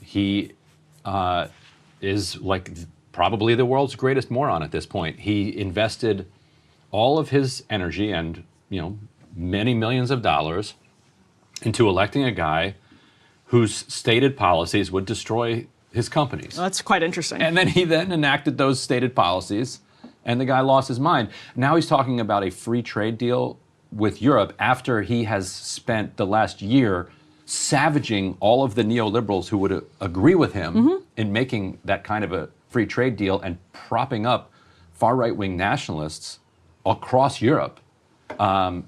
he is like probably the world's greatest moron at this point. He invested all of his energy and many millions of dollars into electing a guy whose stated policies would destroy his companies. Well, that's quite interesting. And then he enacted those stated policies, and the guy lost his mind. Now he's talking about a free trade deal with Europe after he has spent the last year savaging all of the neoliberals who would agree with him in making that kind of a free trade deal and propping up far right-wing nationalists across Europe, and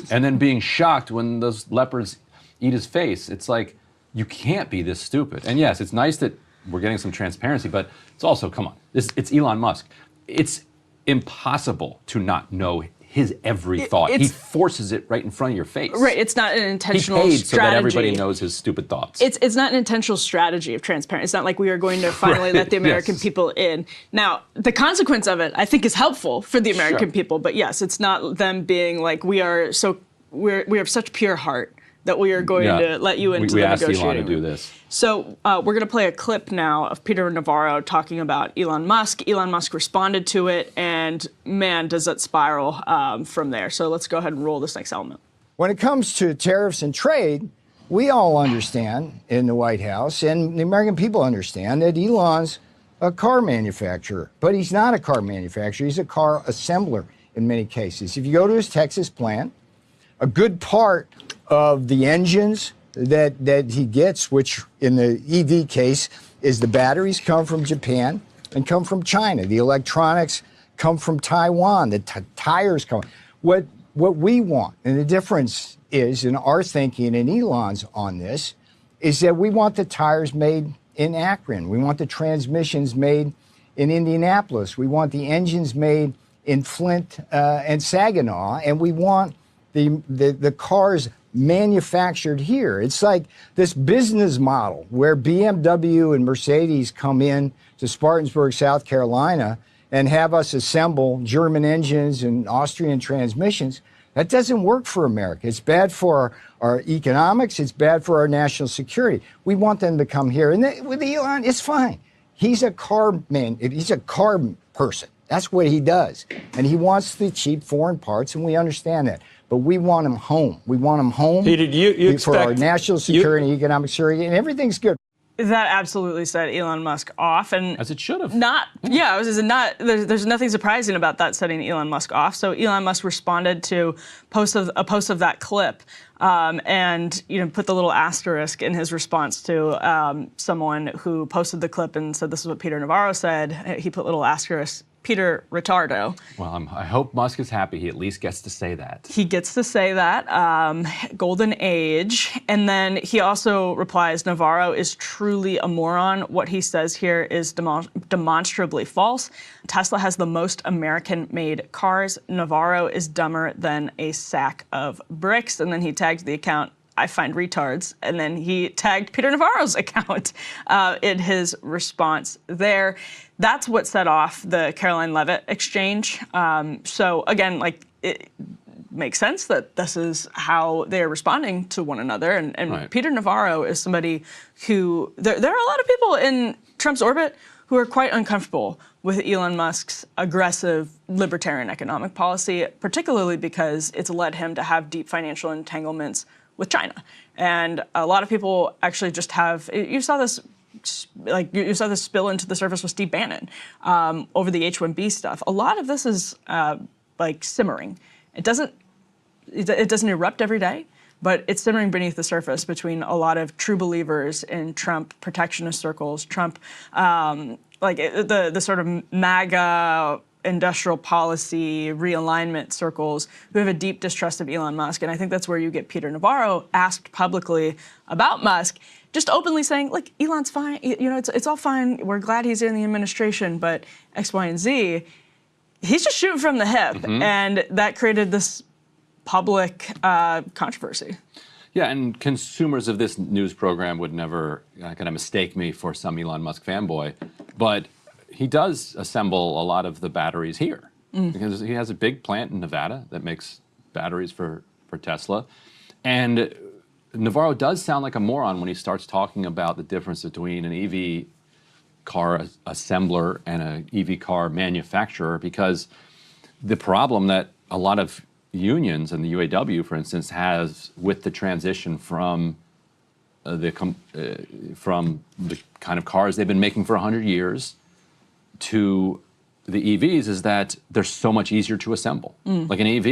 then being shocked when those leopards eat his face. It's like, you can't be this stupid. And yes, it's nice that we're getting some transparency, but it's also, come on, it's Elon Musk. It's impossible to not know his every thought. He forces it right in front of your face. Right, it's not an intentional strategy. He paid strategy. so that everybody knows his stupid thoughts. It's not an intentional strategy of transparency. It's not like we are going to finally let the American people in. Now, the consequence of it, I think, is helpful for the American people. But yes, it's not them being like, we have such pure heart that we are going to let you into the negotiating room. We asked Elon to do this. So we're going to play a clip now of Peter Navarro talking about Elon Musk. Elon Musk responded to it, and man, does that spiral from there. So let's go ahead and roll this next element. When it comes to tariffs and trade, we all understand in the White House, and the American people understand, that Elon's a car manufacturer. But he's not a car manufacturer. He's a car assembler in many cases. If you go to his Texas plant, a good part of the engines that he gets, which in the EV case is the batteries, come from Japan and come from China. The electronics come from Taiwan. The tires come. What we want, and the difference is in our thinking and Elon's on this, is that we want the tires made in Akron. We want the transmissions made in Indianapolis. We want the engines made in Flint and Saginaw, and we want the cars manufactured here. It's like this business model where BMW and Mercedes come in to Spartanburg, South Carolina, and have us assemble German engines and Austrian transmissions. That doesn't work for America. It's bad for our economics. It's bad for our national security. We want them to come here. And with Elon, it's fine. He's a car man. He's a car person. That's what he does. And he wants the cheap foreign parts, and we understand that. But we want him home. We want him home for our national security and economic security, and everything's good. That absolutely set Elon Musk off, and as it should have. There's nothing surprising about that setting Elon Musk off. So Elon Musk responded to a post of that clip, and put the little asterisk in his response to someone who posted the clip and said this is what Peter Navarro said. He put little asterisk. Peter Retardo. Well, I hope Musk is happy. He at least gets to say that. He gets to say that. Golden age. And then he also replies, Navarro is truly a moron. What he says here is demonstrably false. Tesla has the most American-made cars. Navarro is dumber than a sack of bricks. And then he tagged the account, I find retards, and then he tagged Peter Navarro's account in his response there. That's what set off the Caroline Leavitt exchange. So again, it makes sense that this is how they're responding to one another. And right. Peter Navarro is somebody who, there are a lot of people in Trump's orbit who are quite uncomfortable with Elon Musk's aggressive libertarian economic policy, particularly because it's led him to have deep financial entanglements with China. And a lot of people actually just have, you saw this spill into the surface with Steve Bannon over the H-1B stuff. A lot of this is simmering. It doesn't erupt every day, but it's simmering beneath the surface between a lot of true believers in Trump protectionist circles, Trump, the sort of MAGA industrial policy realignment circles who have a deep distrust of Elon Musk. And I think that's where you get Peter Navarro asked publicly about Musk, just openly saying, look, Elon's fine. It's all fine. We're glad he's in the administration, but X, Y, and Z, he's just shooting from the hip. Mm-hmm. And that created this public controversy. Yeah, and consumers of this news program would never kind of mistake me for some Elon Musk fanboy, but he does assemble a lot of the batteries here because he has a big plant in Nevada that makes batteries for Tesla. And Navarro does sound like a moron when he starts talking about the difference between an EV car assembler and an EV car manufacturer, because the problem that a lot of unions and the UAW, for instance, has with the transition from the kind of cars they've been making for 100 years to the EVs is that they're so much easier to assemble. Like an EV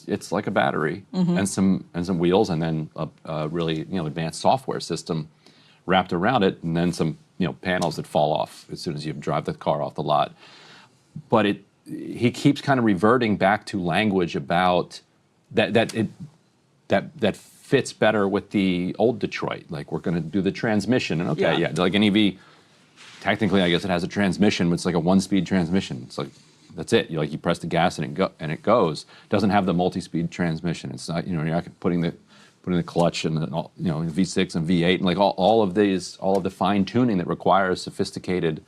it's like a battery and some wheels and then a really advanced software system wrapped around it, and then some panels that fall off as soon as you drive the car off the lot. But he keeps kind of reverting back to language about that fits better with the old Detroit. Like, we're going to do the transmission, and like an EV. Technically, I guess it has a transmission, but it's like a one-speed transmission. It's like, that's it. You press the gas and it goes. It doesn't have the multi-speed transmission. It's not, you're not putting the clutch and V6 and V8 and like all of the fine tuning that requires sophisticated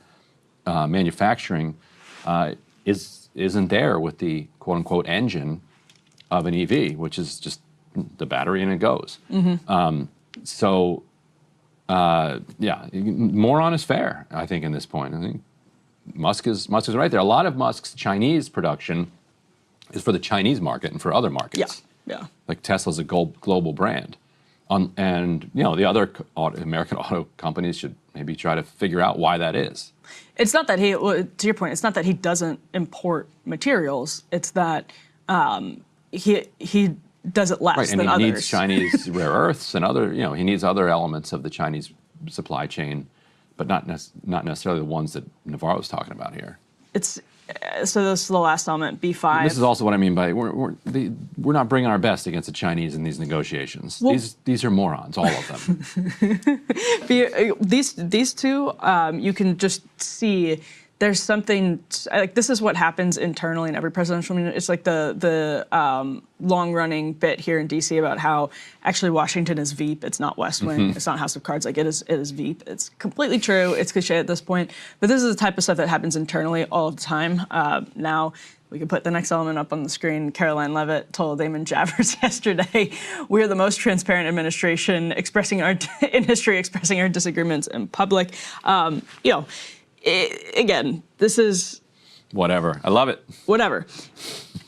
manufacturing isn't there with the quote unquote engine of an EV, which is just the battery and it goes. Moron is fair, I think, in this point. I think Musk is right there. A lot of Musk's Chinese production is for the Chinese market and for other markets. Yeah. Like Tesla's a global brand. And the other American auto companies should maybe try to figure out why that is. It's not that to your point, it's not that he doesn't import materials. It's that he does it less right, than and others. He needs Chinese rare earths and other, he needs other elements of the Chinese supply chain, but not necessarily the ones that Navarro's talking about here. So this is the last element, B5. This is also what I mean by we're not bringing our best against the Chinese in these negotiations. Well, these are morons, all of them. These two, you can just see there's something like this is what happens internally in every presidential meeting. It's like the long-running bit here in DC about how actually Washington is Veep. It's not West Wing. It's not House of Cards. Like it is Veep. It's completely true. It's cliche at this point. But this is the type of stuff that happens internally all of the time. Now we can put the next element up on the screen. Caroline Leavitt told Damon Javers yesterday, "We are the most transparent administration in history, expressing our disagreements in public." Again, this is whatever. I love it. Whatever.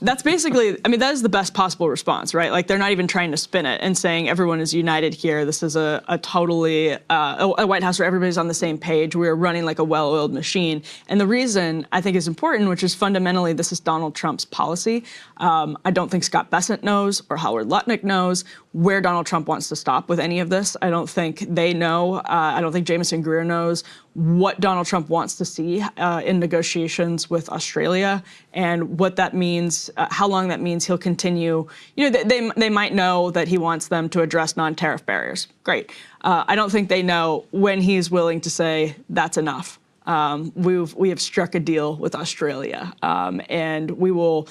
That's basically, that is the best possible response, right? Like, they're not even trying to spin it and saying everyone is united here. This is a totally, a White House where everybody's on the same page. We're running like a well-oiled machine. And the reason I think is important, which is fundamentally this is Donald Trump's policy. I don't think Scott Bessent knows or Howard Lutnick knows where Donald Trump wants to stop with any of this. I don't think they know. I don't think Jamieson Greer knows what Donald Trump wants to see in negotiations with Australia and what that means, how long that means he'll continue. They might know that he wants them to address non-tariff barriers. Great. I don't think they know when he's willing to say that's enough. We have struck a deal with Australia, and we will,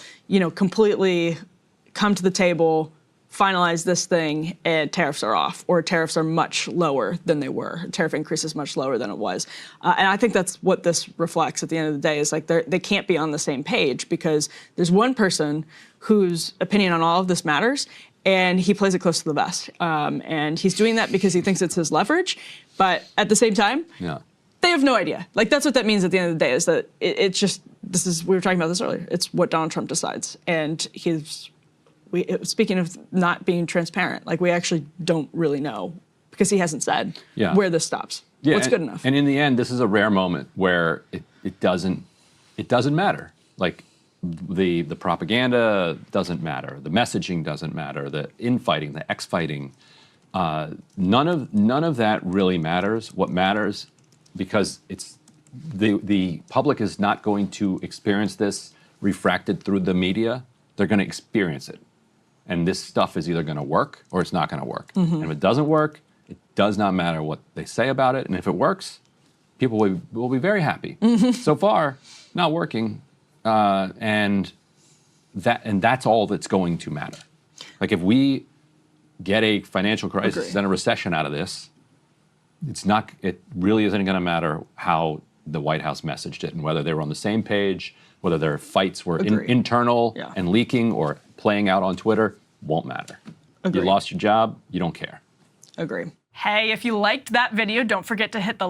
completely come to the table, finalize this thing, and tariffs are off, or tariffs are much lower than they were. Tariff increase is much lower than it was. And I think that's what this reflects at the end of the day, is like they can't be on the same page because there's one person whose opinion on all of this matters, and he plays it close to the vest. And he's doing that because he thinks it's his leverage, but at the same time, they have no idea. Like, that's what that means at the end of the day, is that it's just, we were talking about this earlier, it's what Donald Trump decides. And speaking of not being transparent, like, we actually don't really know because he hasn't said where this stops. What's good enough? And in the end, this is a rare moment where it doesn't matter. Like, the propaganda doesn't matter, the messaging doesn't matter, the infighting, the X-fighting, none of that really matters. What matters, because it's the public is not going to experience this refracted through the media. They're going to experience it. And this stuff is either going to work or it's not going to work. And if it doesn't work, it does not matter what they say about it. And if it works, people will be very happy. So far, not working. And that's all that's going to matter. Like, if we get a financial crisis and a recession out of this, it really isn't going to matter how the White House messaged it and whether they were on the same page, whether their fights were internal and leaking or playing out on Twitter. Won't matter. You lost your job, you don't care. Agree. Hey, if you liked that video, don't forget to hit the